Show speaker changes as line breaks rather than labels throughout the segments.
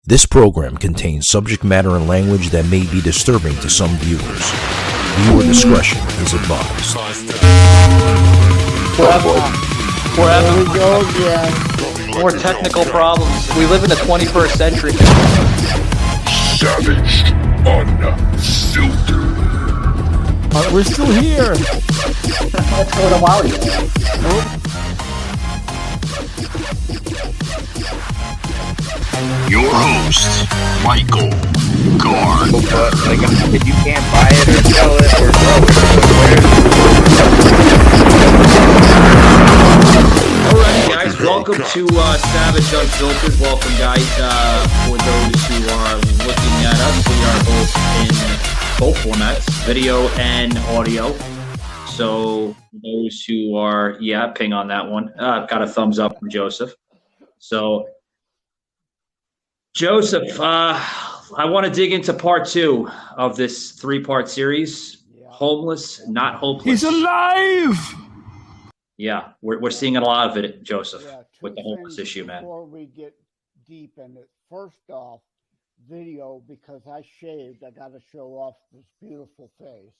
This program contains subject matter and language that may be disturbing to some viewers. Viewer discretion is advised.
Here we go again.
More technical problems. We live in the 21st century.
Savage, unfiltered.
We're still here.
Let's go to Wally.
Your host, Michael Gard.
If you can't buy it or sell it or grow it,
Alright guys, welcome to Savage Unfiltered. Welcome guys. For those who are looking at us, we are both in both formats, video and audio. So those who are, ping on that one. I've got a thumbs up from Joseph. So Joseph, I want to dig into part 2 of this 3-part series. Yeah. Homeless, not hopeless.
He's alive!
Yeah, we're seeing a lot of it, Joseph, with the homeless issue, man.
Before we get deep in it, first off, video, because I shaved, I got to show off this beautiful face.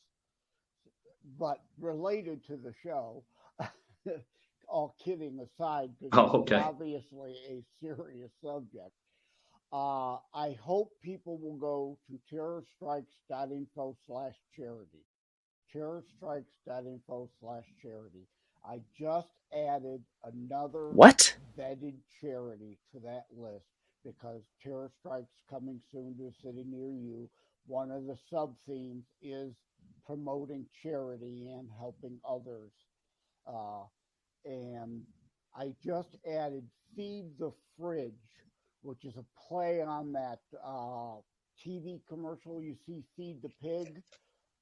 But related to the show, all kidding aside, because it's obviously a serious subject. I hope people will go to terrorstrikes.info/charity. Terrorstrikes.info/charity. I just added another vetted charity to that list because Terror Strikes coming soon to a city near you. One of the sub-themes is promoting charity and helping others. And I just added Feed the Fridge, which is a play on that TV commercial you see, Feed the Pig.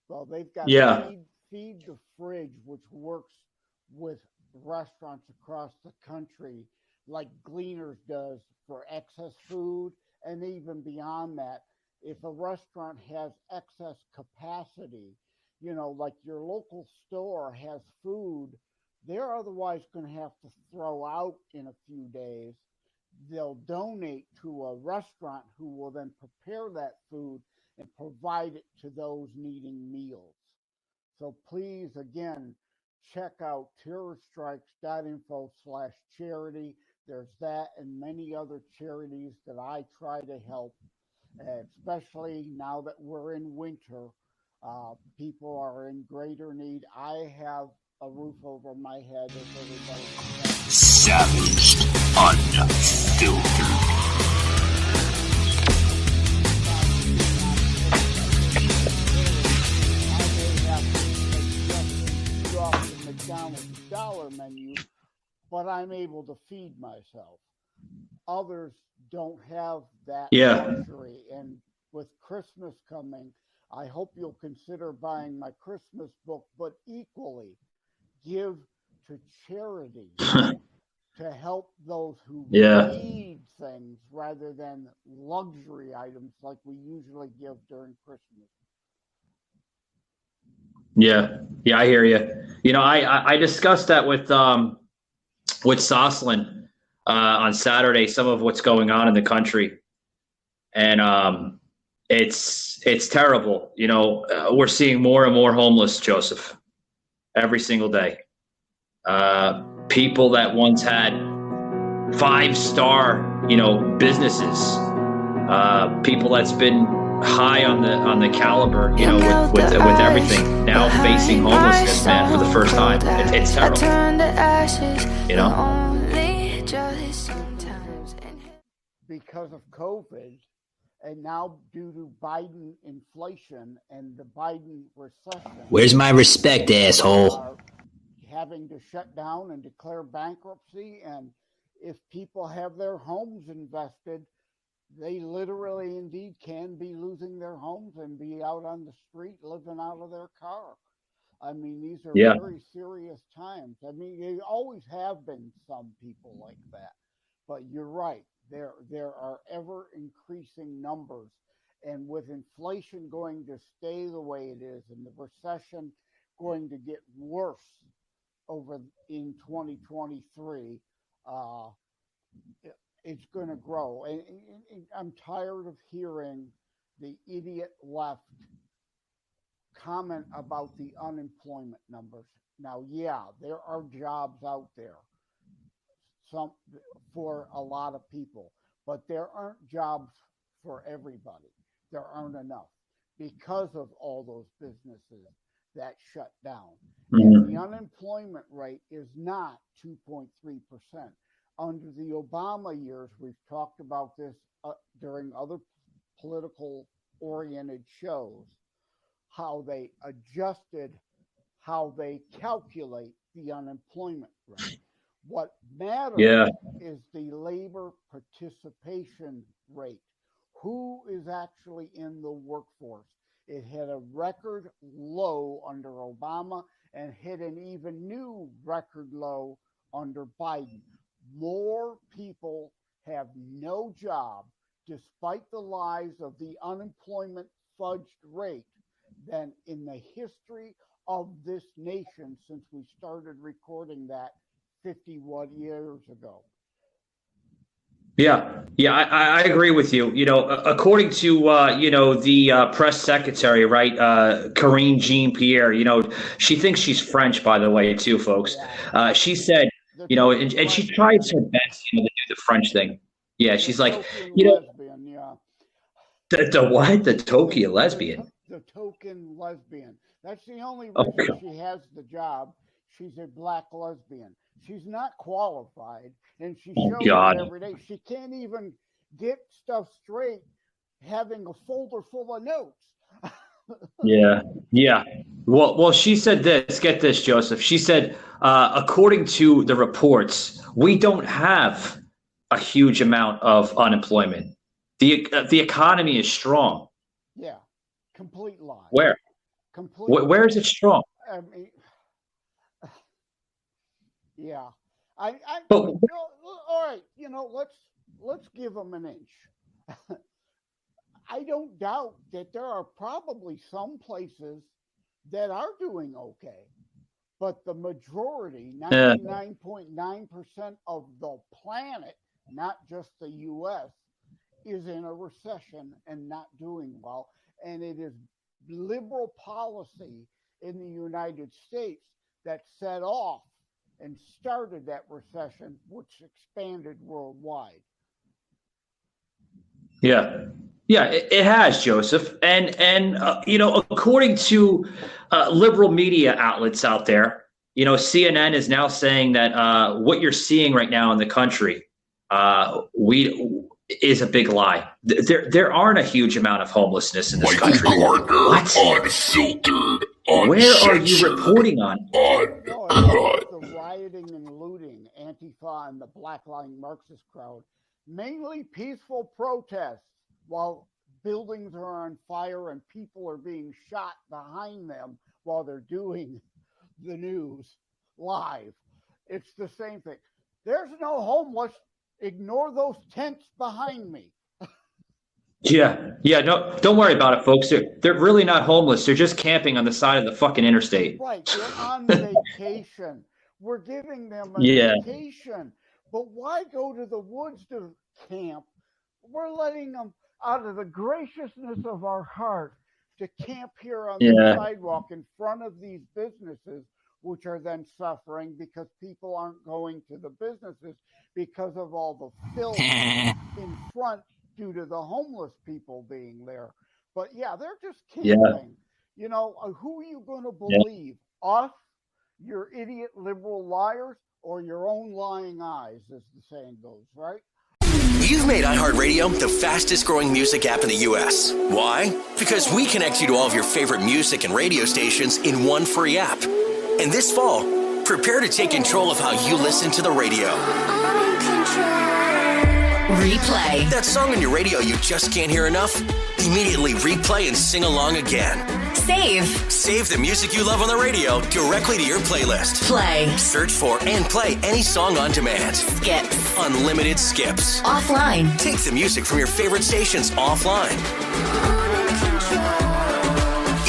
Well, they've got Feed the Fridge, which works with restaurants across the country, like Gleaners does for excess food, and even beyond that. If a restaurant has excess capacity, like your local store has food they're otherwise going to have to throw out in a few days, they'll donate to a restaurant who will then prepare that food and provide it to those needing meals. So please, again, check out terrorstrikes.info/charity. There's that and many other charities that I try to help, especially now that we're in winter. People are in greater need. I have a roof over my head as everybody else.
Savage, unfiltered.
Off the McDonald's dollar menu, but I'm able to feed myself. Others don't have that luxury, and with Christmas coming, I hope you'll consider buying my Christmas book, but equally give to charity to help those who need things rather than luxury items like we usually give during Christmas.
Yeah, I hear you. I discussed that with Soslin on Saturday, some of what's going on in the country, and it's terrible. We're seeing more and more homeless, Joseph, every single day. People that once had 5-star, businesses, people that's been high on the caliber, with everything, now facing homelessness, man, for the first time. It's terrible.
Because of COVID, and now due to Biden inflation and the Biden recession.
Where's my respect, asshole?
Having to shut down and declare bankruptcy, and if people have their homes invested, they literally indeed can be losing their homes and be out on the street living out of their car. I mean, these are very serious times. I mean, there always have been some people like that, but you're right. There are ever increasing numbers, and with inflation going to stay the way it is and the recession going to get worse over in 2023, it's going to grow. And I'm tired of hearing the idiot left comment about the unemployment numbers. Now, yeah, there are jobs out there, some for a lot of people, but there aren't jobs for everybody. There aren't enough because of all those businesses that shut down. And the unemployment rate is not 2.3%. Under the Obama years, we've talked about this during other political-oriented shows, how they adjusted how they calculate the unemployment rate. What matters is the labor participation rate. Who is actually in the workforce? It hit a record low under Obama and hit an even new record low under Biden. More people have no job, despite the lies of the unemployment fudged rate, than in the history of this nation since we started recording that 51 years ago.
Yeah, I agree with you. You know, according to the press secretary, right, Karine Jean-Pierre, you know, she thinks she's French, by the way, too, folks. She said, you know, and she tries her best, you know, to do the French thing. Yeah, she's like, you know, the what? The token lesbian.
The token lesbian. That's the only reason she has the job. She's a black lesbian. She's not qualified, and she shows it every day. She can't even get stuff straight having a folder full of notes.
Yeah. Well, she said this. Get this, Joseph. She said, according to the reports, we don't have a huge amount of unemployment. The economy is strong.
Yeah, complete lie.
Where? Where is it strong?
I mean, yeah. All right. You know, let's give them an inch. I don't doubt that there are probably some places that are doing okay, but the majority, 99.9% of the planet, not just the U.S., is in a recession and not doing well. And it is liberal policy in the United States that set off and started that recession, which expanded worldwide.
Yeah, it has, Joseph. And you know, according to liberal media outlets out there, you know, CNN is now saying that what you're seeing right now in the country is a big lie. There aren't a huge amount of homelessness in this country.
What? Unfiltered.
Where are you reporting on?
The rioting and looting, Antifa and the Blackline Marxist crowd, mainly peaceful protests while buildings are on fire and people are being shot behind them while they're doing the news live. It's the same thing. There's no homeless. Ignore those tents behind me.
Yeah. No, don't worry about it, folks. They're really not homeless. They're just camping on the side of the fucking interstate.
Right. They're on vacation. We're giving them a vacation. But why go to the woods to camp? We're letting them, out of the graciousness of our heart, to camp here on the sidewalk in front of these businesses, which are then suffering because people aren't going to the businesses because of all the filth in front due to the homeless people being there. But yeah, they're just camping. You know, who are you going to believe? Us, your idiot liberal liars, or your own lying eyes, as the saying goes, right?
You've made iHeartRadio the fastest growing music app in the U.S. Why? Because we connect you to all of your favorite music and radio stations in one free app. And this fall, prepare to take control of how you listen to the radio.
Replay.
That song on your radio you just can't hear enough? Immediately replay and sing along again.
Save.
Save the music you love on the radio directly to your playlist.
Play.
Search for and play any song on demand.
Skips.
Unlimited skips.
Offline.
Take the music from your favorite stations offline.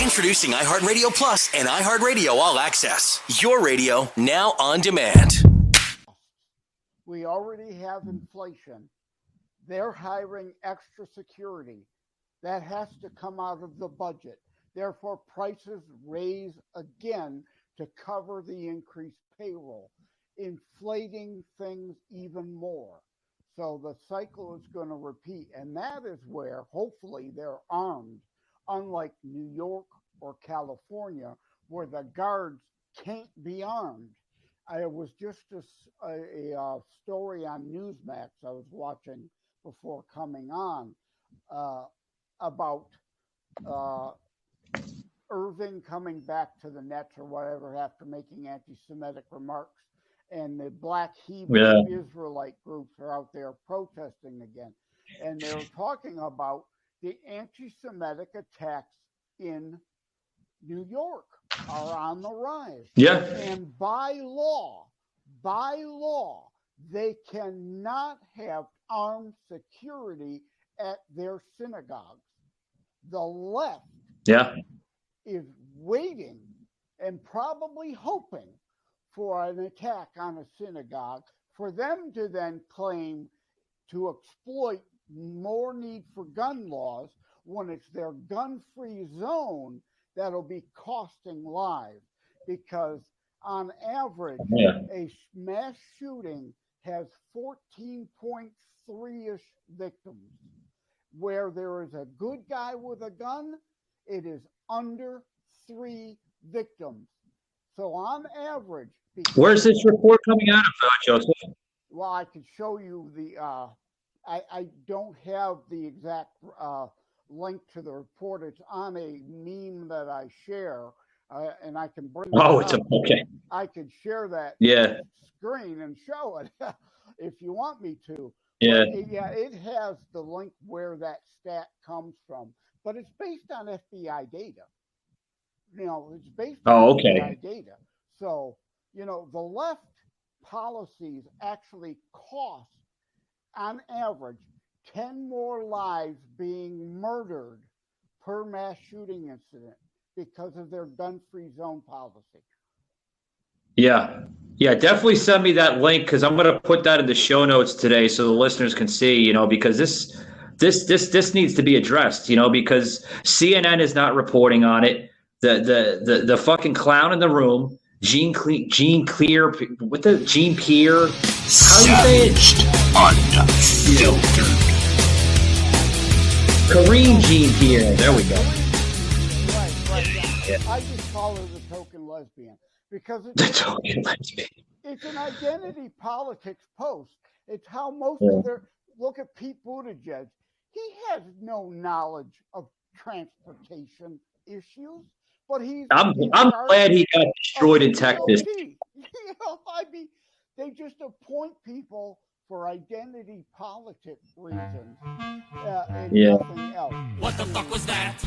Introducing iHeartRadio Plus and iHeartRadio All Access. Your radio now on demand.
We already have inflation they're hiring extra security. That has to come out of the budget. Therefore, prices raise again to cover the increased payroll, inflating things even more. So the cycle is going to repeat. And that is where, hopefully, they're armed, unlike New York or California, where the guards can't be armed. I was just a story on Newsmax I was watching before coming on about Irving coming back to the Nets or whatever after making anti-Semitic remarks, and the Black Hebrew Israelite groups are out there protesting again, and they're talking about the anti-Semitic attacks in New York are on the rise.
Yeah.
And by law, they cannot have armed security at their synagogues. The left is waiting and probably hoping for an attack on a synagogue for them to then claim to exploit more need for gun laws when it's their gun-free zone that'll be costing lives. Because on average, a mass shooting has 14.3-ish victims. Where there is a good guy with a gun, it is under 3 victims. So on average,
where's this report coming out of, Joseph?
Well, I could show you the. I don't have the exact link to the report. It's on a meme that I share, and I can bring.
It's okay.
I could share that screen and show it if you want me to.
Yeah.
But it has the link where that stat comes from, but it's based on FBI data. It's based on FBI data. So, the left policies actually cost, on average, 10 more lives being murdered per mass shooting incident because of their gun-free zone policy.
Yeah, definitely send me that link because I'm going to put that in the show notes today so the listeners can see, because this needs to be addressed, because CNN is not reporting on it. The fucking clown in the room, Jean Pierre, how do you say it?
Unfiltered.
Kareem Jean Pierre. There we go.
Right. I just call her the token lesbian because it's an identity politics post. It's how most of their look at Pete Buttigieg. He has no knowledge of transportation issues, but I'm
glad he got destroyed in Texas.
They just appoint people for identity politics reasons and nothing else.
What the fuck was that?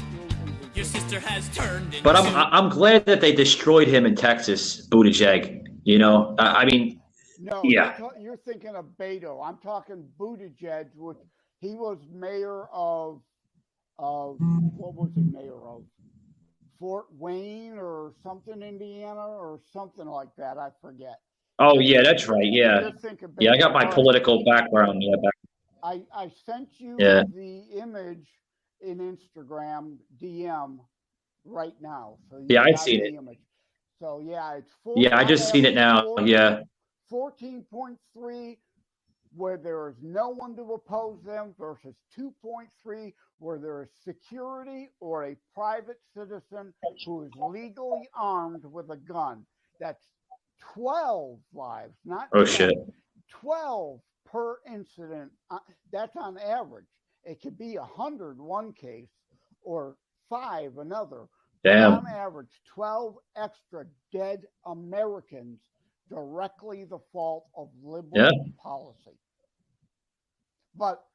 Your sister has turned into...
But I'm glad that they destroyed him in Texas, Buttigieg.
No, you're thinking of Beto. I'm talking Buttigieg. He was mayor of what was he mayor of? Fort Wayne or something, Indiana, or something like that. I forget.
Oh yeah, that's right. Yeah, I got my political background.
I sent you the image in Instagram DM right now. So
I've seen it.
Image. So it's
I just seen it now.
14.3 where there is no one to oppose them versus 2.3 where there is security or a private citizen who is legally armed with a gun. That's 12 lives, not 10, 12 per incident. That's on average. It could be 100 one case or 5 another.
Damn.
On average, 12 extra dead Americans directly the fault of liberal policy. But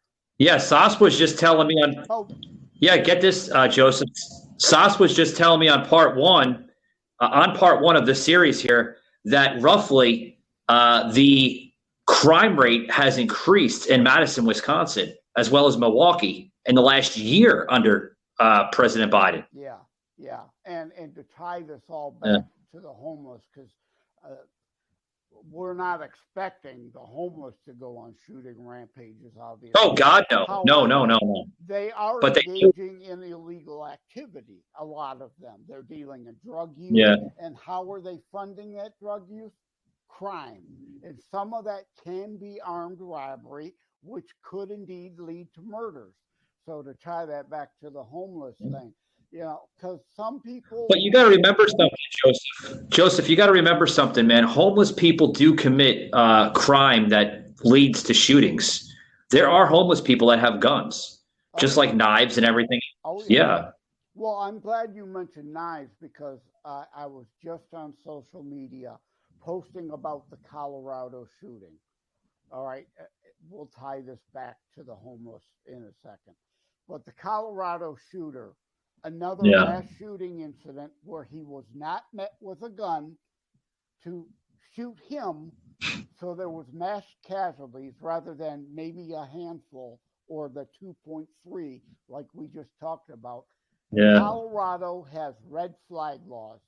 Sauce was just telling me on. Get this, Joseph. Sauce was just telling me on part one of the series here that roughly the crime rate has increased in Madison, Wisconsin, as well as Milwaukee in the last year under President Biden.
Yeah. And to tie this all back to the homeless, because we're not expecting the homeless to go on shooting rampages, obviously.
Oh God, no.
However,
No.
They are
But
engaging in illegal activity, a lot of them. They're dealing in drug use.
Yeah.
And how are they funding that drug use? Crime. And some of that can be armed robbery, which could indeed lead to murders. So to tie that back to the homeless thing, you know, because some people.
But you got to remember something, Joseph. Joseph, you got to remember something, man. Homeless people do commit crime that leads to shootings. There are homeless people that have guns, just like knives and everything.
Oh,
yeah.
Well, I'm glad you mentioned knives because I was just on social media posting about the Colorado shooting. All right. We'll tie this back to the homeless in a second. But the Colorado shooter, another mass shooting incident where he was not met with a gun to shoot him, so there was mass casualties rather than maybe a handful or the 2.3 like we just talked about.
Yeah.
Colorado has red flag laws.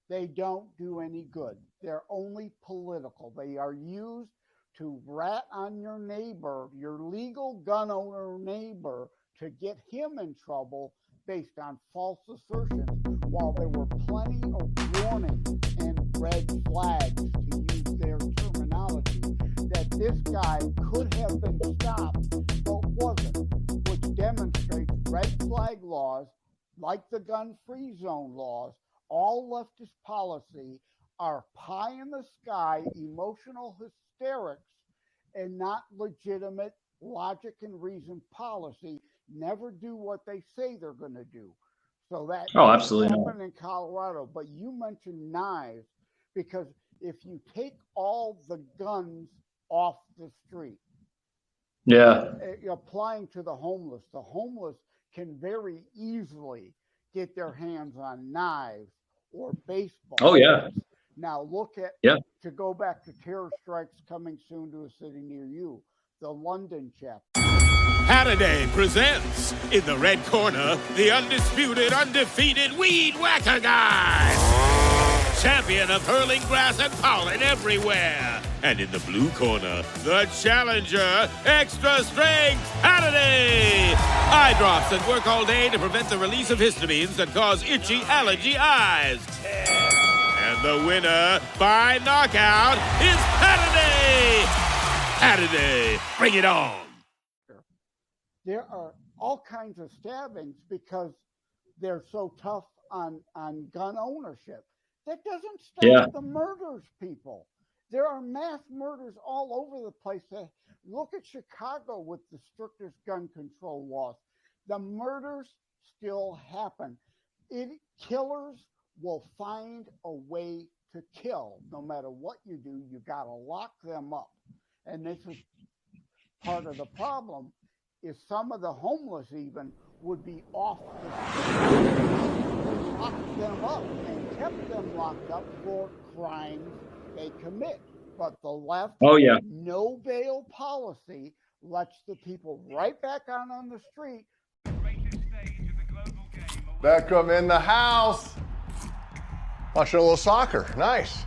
They don't do any good. They're only political. They are used to rat on your neighbor, your legal gun owner neighbor, to get him in trouble based on false assertions, while there were plenty of warnings and red flags, to use their terminology, that this guy could have been stopped but wasn't, which demonstrates red flag laws, like the gun-free zone laws, all leftist policy, are pie in the sky, emotional hysterics, and not legitimate logic and reason policy. Never do what they say they're going to do. So that
absolutely
happened in Colorado. But you mentioned knives, because if you take all the guns off the street, applying to the homeless can very easily get their hands on knives or baseball.
Oh yeah.
Now look at, to go back to terror strikes coming soon to a city near you, the London chapter.
Halliday presents, in the red corner, the undisputed, undefeated Weed Whacker Guy. Champion of hurling grass and pollen everywhere. And in the blue corner, the challenger, extra strength Halliday. Eye drops that work all day to prevent the release of histamines that cause itchy allergy eyes. And the winner by knockout is Halliday. Halliday, bring it on.
There are all kinds of stabbings because they're so tough on gun ownership. That doesn't stop the murders, people. There are mass murders all over the place. Look at Chicago with the strictest gun control laws. The murders still happen. Killers will find a way to kill. No matter what you do, you got to lock them up. And this is part of the problem. Is some of the homeless even would be off the street, locked them up and kept them locked up for crimes they commit. But the left, no bail policy lets the people right back on the street.
Beckham in the house. Watching a little soccer. Nice.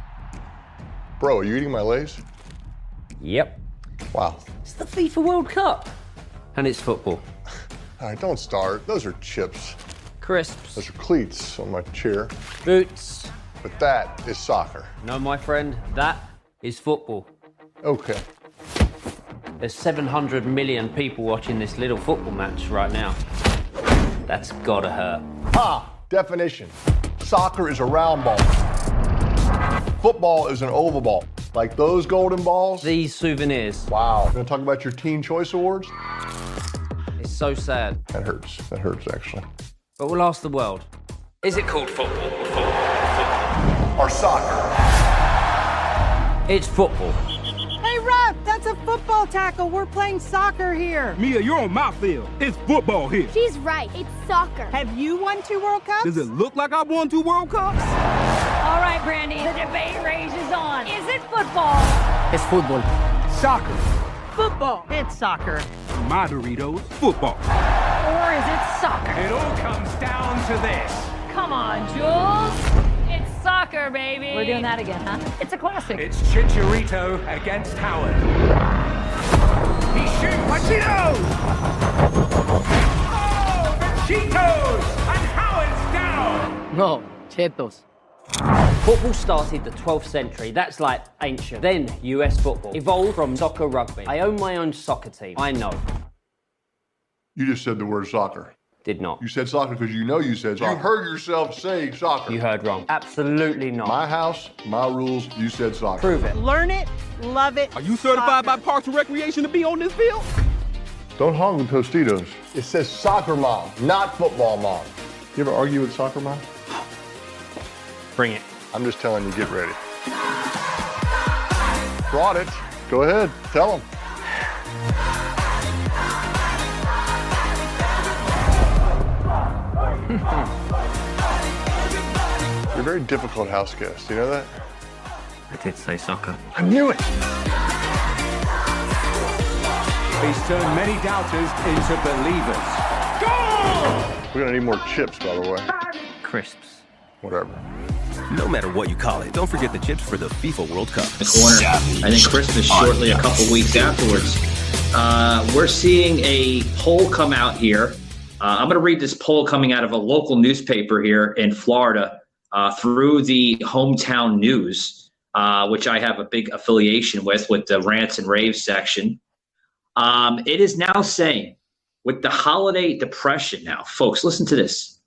Bro, are you eating my Lay's?
Yep.
Wow.
It's the FIFA World Cup. And it's football.
All right, don't start. Those are chips.
Crisps.
Those are cleats on my chair.
Boots.
But that is soccer.
No, my friend, that is football.
Okay.
There's 700 million people watching this little football match right now. That's gotta hurt.
Definition. Soccer is a round ball. Football is an oval ball. Like those golden balls.
These souvenirs.
Wow. We're gonna talk about your Teen Choice Awards?
It's so sad.
That hurts. That hurts, actually.
But we'll ask the world. Is it called football or football?
Or soccer?
It's football.
Hey, Rob, that's a football tackle. We're playing soccer here.
Mia, you're on my field. It's football here.
She's right. It's soccer.
Have you won 2 World Cups?
Does it look like I've won 2 World Cups?
All right, Brandy, the debate rages on. Is it football?
It's football.
Soccer.
Football. It's soccer.
My Doritos, football.
Or is it soccer?
It all comes down to this.
Come on, Jules. It's soccer. soccer, baby.
We're doing that again, huh?
It's a classic.
It's Chicharito against Howard. He shoots. Cheetos! Oh, the Cheetos! And Howard's down!
No, Cheetos. Football started the 12th century, that's like ancient. Then US football evolved from soccer rugby. I own my own soccer team, I know.
You just said the word soccer.
Did not.
You said soccer because you know you said soccer. You heard yourself say soccer.
You heard wrong. Absolutely not.
My house, my rules, you said soccer.
Prove it.
Learn it, love it.
Are you certified by Parks and Recreation to be on this field?
Don't hog the Tostitos. It says soccer mom, not football mom. You ever argue with soccer mom?
Bring it.
I'm just telling you, get ready. Brought it. Go ahead, tell them. You're a very difficult house guest, you know that?
I did say soccer.
I knew it!
He's turned many doubters into believers. Goal!
We're gonna need more chips, by the way.
Crisps.
Whatever.
No matter what you call it, don't forget the chips for the FIFA World Cup.
The corner. I think Christmas shortly, a couple weeks afterwards. We're seeing a poll come out here. I'm going to read this poll coming out of a local newspaper here in Florida through the Hometown News, which I have a big affiliation with the Rants and Raves section. It is now saying, with the holiday depression now, folks, listen to this.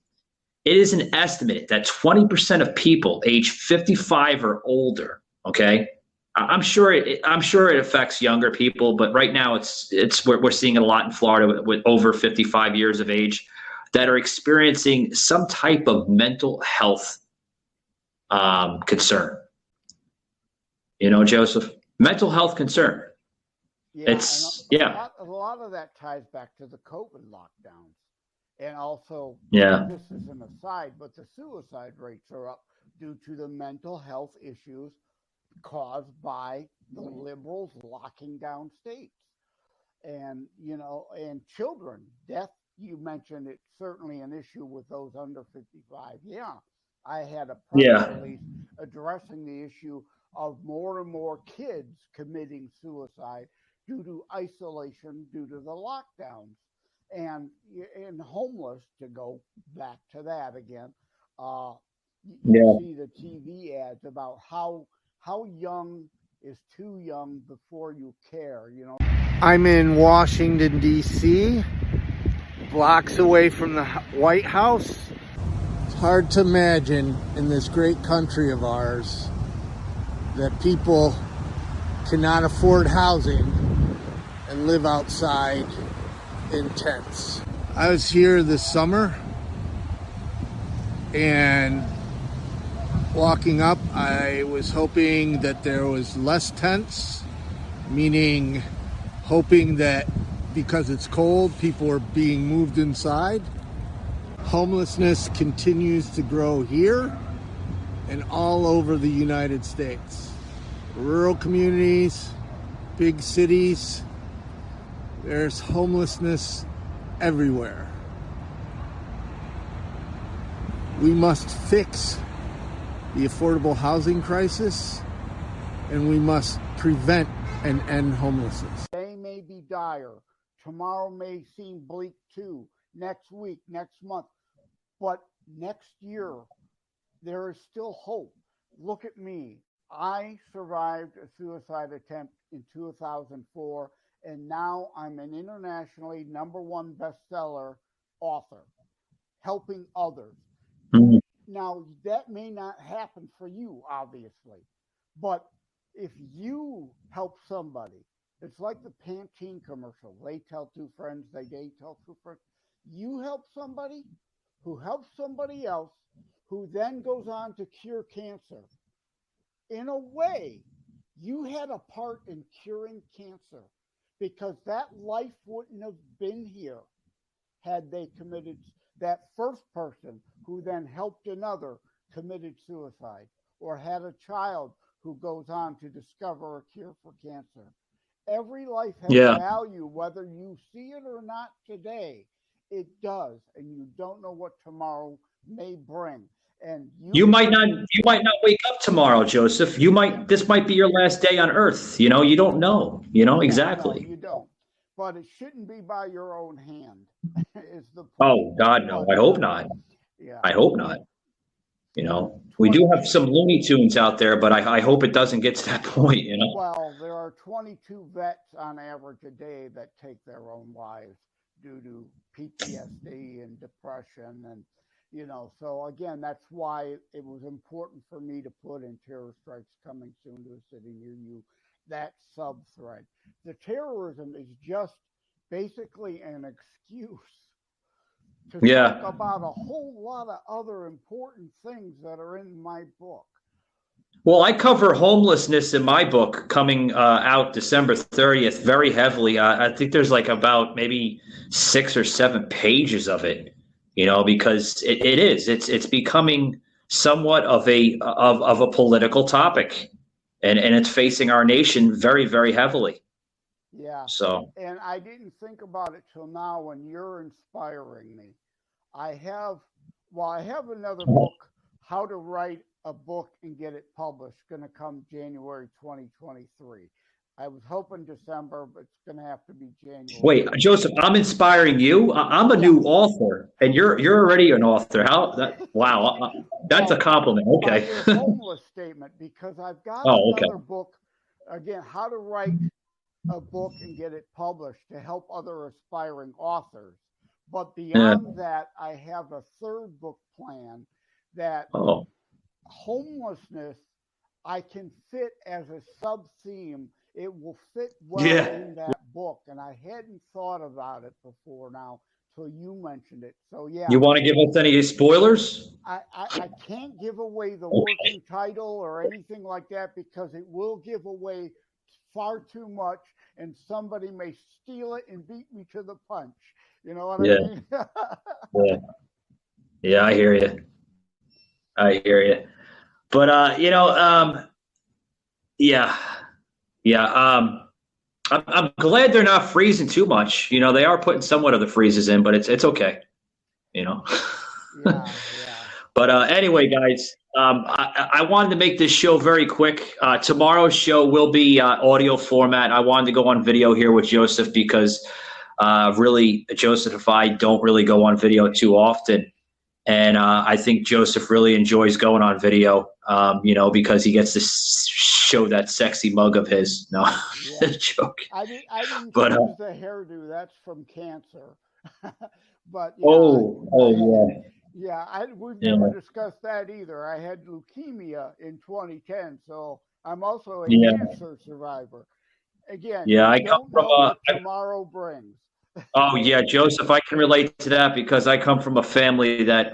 It is an estimate that 20% of people age 55 or older, okay? I'm sure it affects younger people, but right now we're seeing it a lot in Florida with over 55 years of age that are experiencing some type of mental health concern. You know, Joseph, mental health concern.
Yeah, a lot of that ties back to the COVID lockdowns. And also, this is an aside, but the suicide rates are up due to the mental health issues caused by the liberals locking down states. And, you know, and children, death, you mentioned it's certainly an issue with those under 55. Yeah, I had a press release addressing the issue of more and more kids committing suicide due to isolation, due to the lockdowns. And homeless, to go back to that again, you see the TV ads about how young is too young before you care, you know.
I'm in Washington, D.C., blocks away from the White House. It's hard to imagine in this great country of ours that people cannot afford housing and live outside in tents. I was here this summer and walking up, I was hoping that there was less tents, meaning hoping that because it's cold, people are being moved inside. Homelessness continues to grow here and all over the United States. Rural communities, big cities, there's homelessness everywhere. We must fix the affordable housing crisis, and we must prevent and end homelessness.
Today may be dire. Tomorrow may seem bleak too. Next week, next month. But next year, there is still hope. Look at me. I survived a suicide attempt in 2004. And now I'm an internationally #1 bestseller author, helping others. Mm-hmm. Now, that may not happen for you, obviously, but if you help somebody, it's like the Pantene commercial. They tell two friends, they tell two friends. You help somebody who helps somebody else, who then goes on to cure cancer. In a way, you had a part in curing cancer, because that life wouldn't have been here had they committed, that first person who then helped another committed suicide, or had a child who goes on to discover a cure for cancer. Every life has value, whether you see it or not today. It does, and you don't know what tomorrow may bring. And
you might not wake up tomorrow, Joseph. This might be your last day on Earth. You know, you don't know. You know, exactly.
No, you don't. But it shouldn't be by your own hand. Is the point.
Oh God, no! I hope not.
Yeah.
I hope not. You know, we do have some Looney Tunes out there, but I hope it doesn't get to that point. You know.
Well, there are 22 vets on average a day that take their own lives due to PTSD and depression, and you know. So again, that's why it was important for me to put in Terror Strikes Coming Soon to a City Near You, that sub-thread. The terrorism is just basically an excuse to talk about a whole lot of other important things that are in my book.
Well, I cover homelessness in my book coming out December 30th very heavily. I think there's like about maybe 6 or 7 pages of it, you know, because it's becoming somewhat of a political topic, and it's facing our nation very, very heavily.
Yeah.
So.
And I didn't think about it till now when you're inspiring me. I have another book, How to Write a Book and Get It Published, going to come January 2023. I was hoping December, but it's going to have to be January.
Wait, Joseph, I'm inspiring you. I'm a new author, and you're already an author. Wow, that's a compliment. Okay.
Your homeless statement, because I've got another book, again, How to Write a Book and Get It Published to help other aspiring authors. But beyond that, I have a third book plan that homelessness I can fit as a sub-theme. It will fit well in that book, and I hadn't thought about it before now till you mentioned it. So yeah.
You want to give us any spoilers?
I can't give away the working title or anything like that because it will give away far too much, and somebody may steal it and beat me to the punch. You know what I mean?
Yeah, I hear you. But I'm glad they're not freezing too much. You know, they are putting somewhat of the freezes in, but it's okay. You know. But anyway, guys, I wanted to make this show very quick. Tomorrow's show will be audio format. I wanted to go on video here with Joseph because really, Joseph and I don't really go on video too often. And I think Joseph really enjoys going on video, you know, because he gets to show that sexy mug of his. No, joke.
I didn't use the hairdo. That's from cancer. But we've never discussed that either. I had leukemia in 2010, so I'm also a cancer survivor. Again,
I come from
tomorrow brings.
Oh yeah, Joseph, I can relate to that because I come from a family that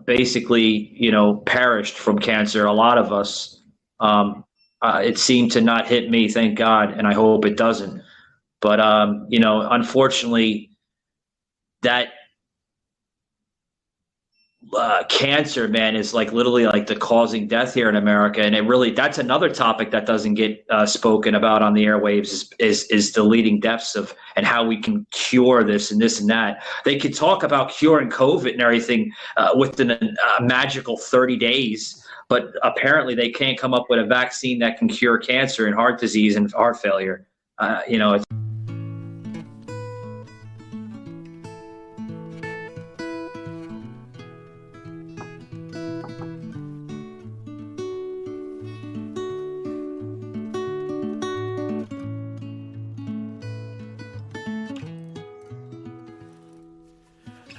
basically, you know, perished from cancer. A lot of us. It seemed to not hit me, thank God, and I hope it doesn't. But you know, unfortunately, that cancer, man, is like literally like the causing death here in America, and that's another topic that doesn't get spoken about on the airwaves is the leading deaths of and how we can cure this and this and that. They could talk about curing COVID and everything within a magical 30 days, but apparently they can't come up with a vaccine that can cure cancer and heart disease and heart failure. You know, it's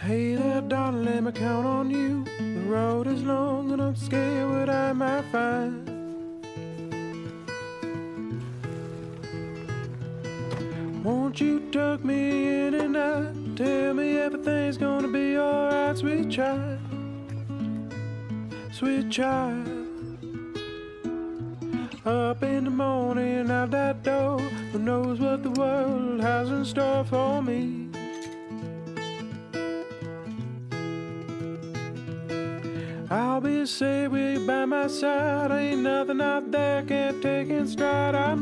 Hey there, darling, let me count on you. The road is long and I'm scared what I might find. Won't you tuck me in and out? Tell me everything's gonna be alright, sweet child. Sweet child. Up in the morning, out that door. Who knows what the world has in store for me? I'll be safe with you by my side. Ain't nothing out there can't take in stride. I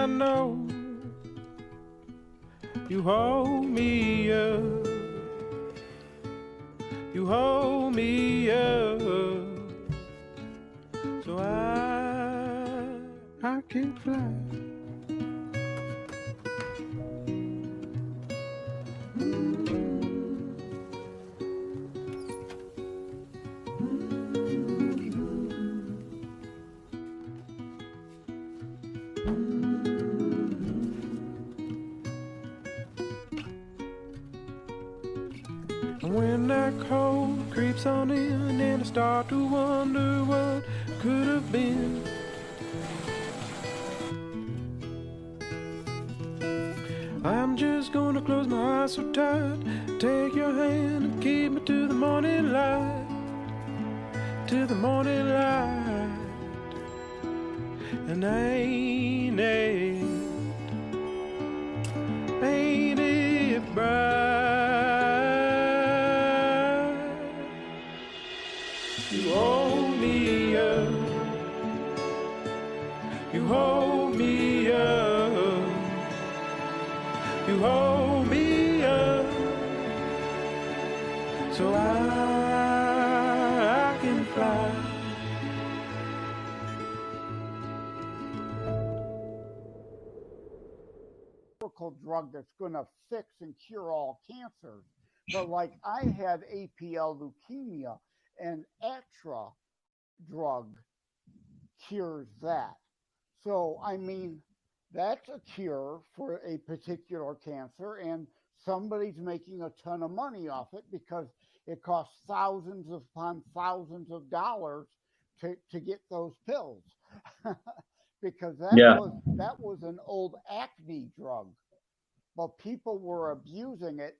know you hold me up You hold me up, so I can fly. When that cold creeps on in and I start to wonder what could have been, I'm just gonna close my eyes so tight, take your hand and keep me to the morning light, to the morning light. And ain't it bright? You hold me up, you hold me up, you hold me up, so I can fly.
Drug that's going to fix and cure all cancers, but like I had APL leukemia, and Atra drug cures that. So I mean, that's a cure for a particular cancer, and somebody's making a ton of money off it because it costs thousands upon thousands of dollars to get those pills. Because that was an old acne drug, but people were abusing it,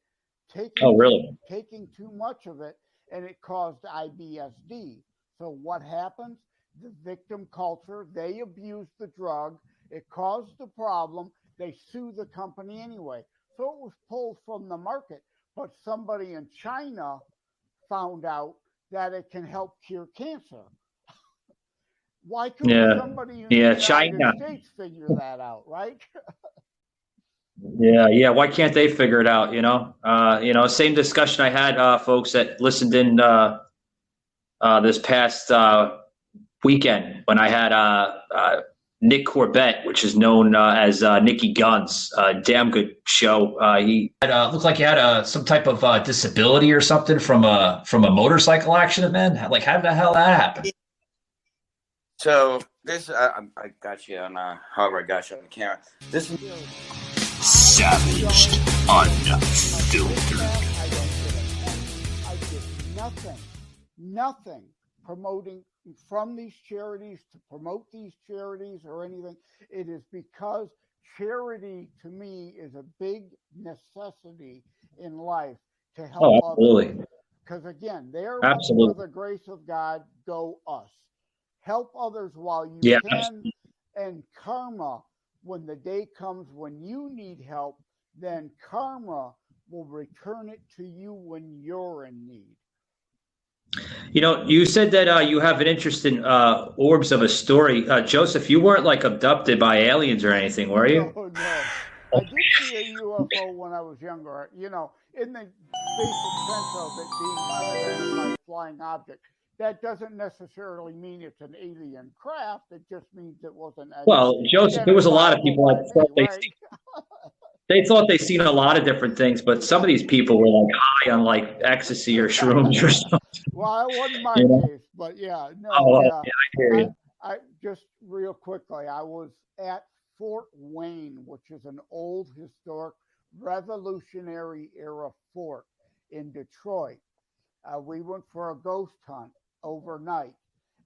taking too much of it, and it caused IBSD. So what happens? The victim culture, they abused the drug, it caused the problem, they sue the company anyway. So it was pulled from the market, but somebody in China found out that it can help cure cancer. Why couldn't somebody in the United States figure that out, right?
Yeah. Why can't they figure it out? Same discussion I had, folks that listened in this past weekend when I had Nick Corbett, which is known as Nicky Guns, damn good show. He looked like he had some type of disability or something from a motorcycle accident, man. Like, how the hell that happen?
So this, I got you on, however I got you on the camera. This
Savaged Unfiltered.
I did nothing promoting from these charities to promote these charities or anything. It is because charity to me is a big necessity in life to help others. Because again, there for the grace of God go us. Help others while you can. Absolutely. And karma, when the day comes when you need help, then karma will return it to you when you're in need.
You said that you have an interest in orbs of a story. Joseph, you weren't like abducted by aliens or anything, were you?
No. I did see a UFO when I was younger, in the basic sense of it being unidentified flying object. That doesn't necessarily mean it's an alien craft. It just means it wasn't.
Well, Joseph, there was a lot of people that thought they thought they'd seen a lot of different things, but some of these people were like high on like ecstasy or shrooms or something.
Well, it wasn't my case, but yeah. No,
I hear you.
I just real quickly, I was at Fort Wayne, which is an old historic Revolutionary era fort in Detroit. We went for a ghost hunt overnight,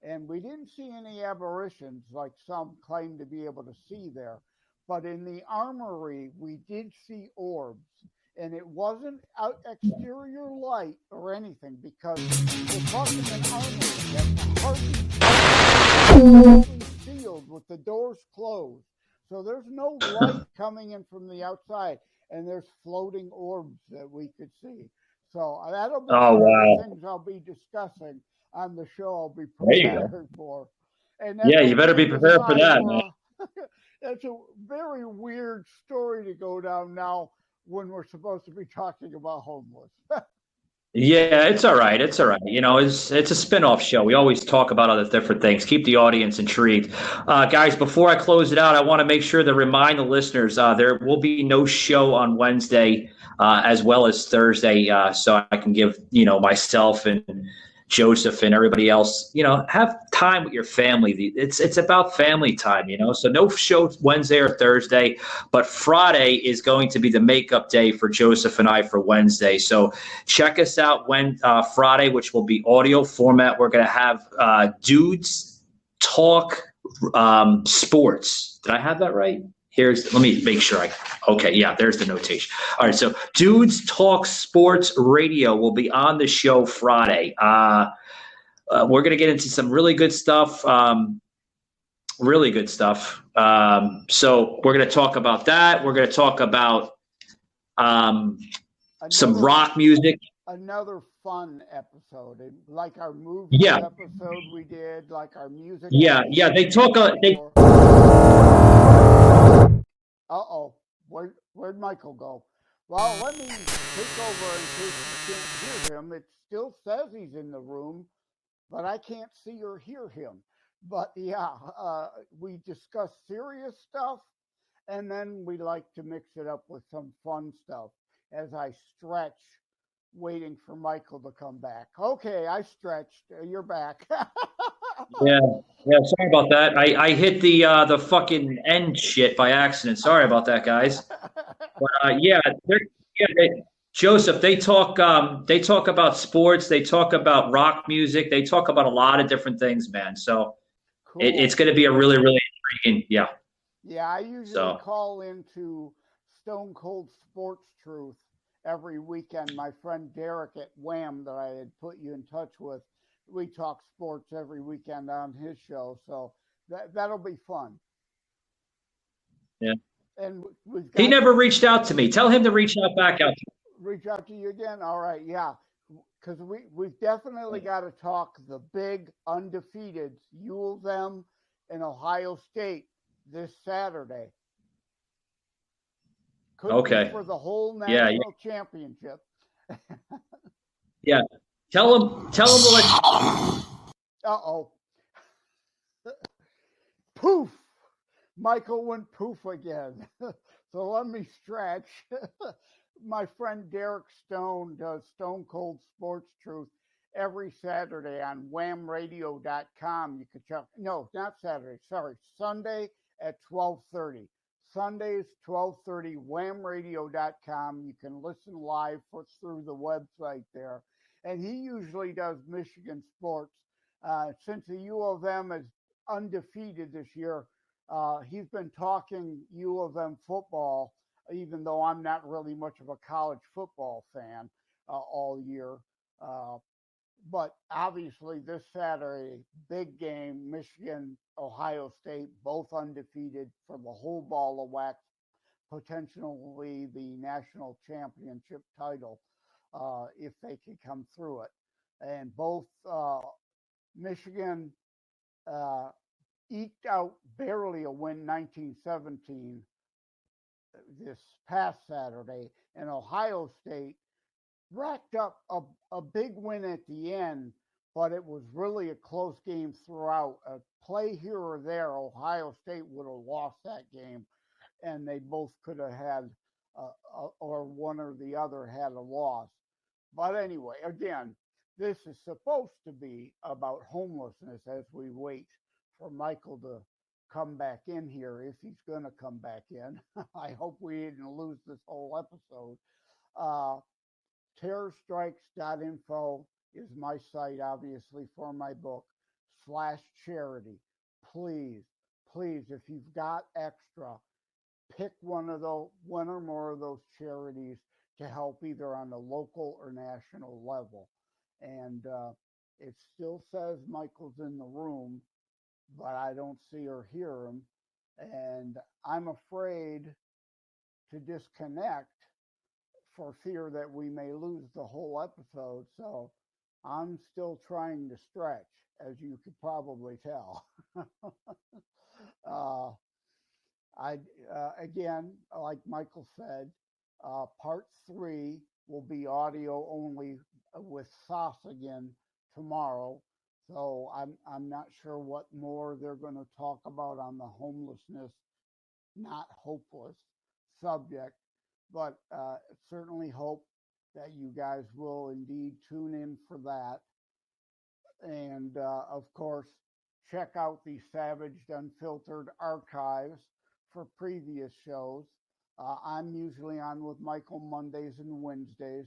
and we didn't see any apparitions like some claim to be able to see there. But in the armory, we did see orbs, and it wasn't exterior light or anything because we're talking an armory that's hardly sealed with the doors closed. So there's no light coming in from the outside, and there's floating orbs that we could see. So that'll be one of the things I'll be discussing on the show. I'll be prepared for. And
you better be prepared for that, man.
That's a very weird story to go down now when we're supposed to be talking about homeless.
Yeah, it's all right. It's all right. You know, it's a spin-off show. We always talk about other different things. Keep the audience intrigued. Guys, before I close it out, I want to make sure to remind the listeners there will be no show on Wednesday as well as Thursday, so I can give, myself and Joseph and everybody else, have time with your family. It's about family time, So no show Wednesday or Thursday, but Friday is going to be the makeup day for Joseph and I for Wednesday. So check us out when Friday, which will be audio format. We're going to have Dudes Talk Sports. Did I have that right? Let me make sure okay, yeah, there's the notation. All right, so Dudes Talk Sports Radio will be on the show Friday. We're going to get into some really good stuff, So we're going to talk about that. We're going to talk about some rock music.
Another fun episode, like our movie episode we did, like our music.
Yeah, they talk.
Where'd Michael go? Well, let me take over in case you can't hear him. It still says he's in the room, but I can't see or hear him. But yeah, we discuss serious stuff, and then we like to mix it up with some fun stuff as I stretch, waiting for Michael to come back. Okay, I stretched. You're back.
Yeah. Sorry about that. I hit the fucking end shit by accident. Sorry about that, guys. But Joseph, they talk about sports. They talk about rock music. They talk about a lot of different things, man. So cool. It's going to be a really, really intriguing. Yeah.
Yeah, I usually call into Stone Cold Sports Truth every weekend. My friend Derek at Wham that I had put you in touch with. We talk sports every weekend on his show, so that'll be fun.
Yeah.
And
he never reached out to me. Tell him to reach out to me.
Reach out to you again? All right, yeah. Because we've definitely got to talk the big undefeated U of M and Ohio State this Saturday. Could be for the whole national championship.
Yeah. Tell him what.
Uh-oh. Poof. Michael went poof again. So let me stretch. My friend Derek Stone does Stone Cold Sports Truth every Saturday on whamradio.com. You can check. No, not Saturday. Sorry. Sunday at 12:30. Sundays, 12:30, whamradio.com. You can listen live through the website there. And he usually does Michigan sports. Since the U of M is undefeated this year, he's been talking U of M football, even though I'm not really much of a college football fan all year. But obviously this Saturday, big game, Michigan, Ohio State, both undefeated for the whole ball of wax, potentially the national championship title. If they can come through it. And both Michigan eked out barely a win 1917 this past Saturday, and Ohio State racked up a big win at the end, but it was really a close game throughout. A play here or there, Ohio State would have lost that game, and they both could have had, or one or the other had a loss. But anyway, again, this is supposed to be about homelessness as we wait for Michael to come back in here, if he's going to come back in. I hope we didn't lose this whole episode. Terrorstrikes.info is my site, obviously, for my book, /charity. Please, if you've got extra, pick one or more of those charities to help either on the local or national level. And it still says Michael's in the room, but I don't see or hear him. And I'm afraid to disconnect for fear that we may lose the whole episode. So I'm still trying to stretch, as you could probably tell. Again, like Michael said, part 3 will be audio only with Sauce again tomorrow. So I'm not sure what more they're going to talk about on the homelessness, not hopeless subject, but certainly hope that you guys will indeed tune in for that. And of course, check out the Savaged Unfiltered archives for previous shows. I'm usually on with Michael Mondays and Wednesdays.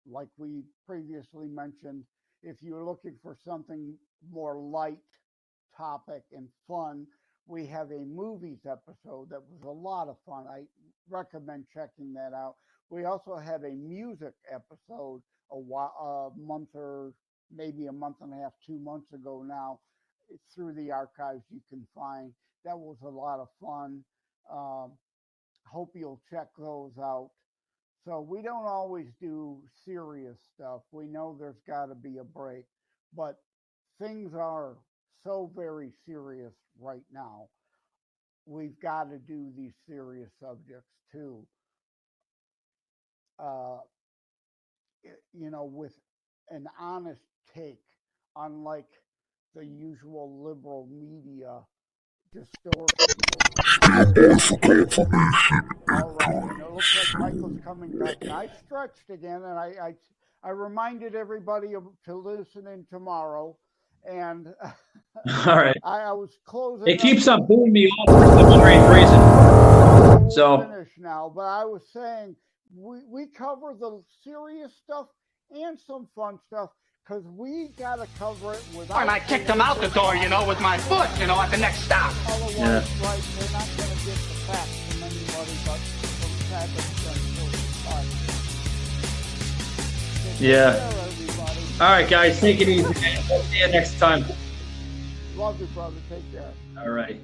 Like we previously mentioned, if you're looking for something more light topic and fun, we have a movies episode that was a lot of fun. I recommend checking that out. We also have a music episode a month or maybe a month and a half, 2 months ago now. Through the archives you can find. That was a lot of fun. Hope you'll check those out. So we don't always do serious stuff. We know there's got to be a break, but things are so very serious right now. We've got to do these serious subjects too. With an honest take, unlike the usual liberal media distortion. Stand by for confirmation. All right, it looks like Michael's coming back. I stretched again, and I reminded everybody to listen in tomorrow. And
all right,
I was closing.
It keeps on booing me off for some strange reason. So
finish now, but I was saying we cover the serious stuff and some fun stuff. Because we got to cover it without...
And I kicked him out the door, with my foot, at the next stop.
Otherwise, right, they're not going to get the facts from anybody but from Savage.
Yeah. All right, guys, take it easy, man. We'll see you next time.
Love you, brother. Take care.
All right.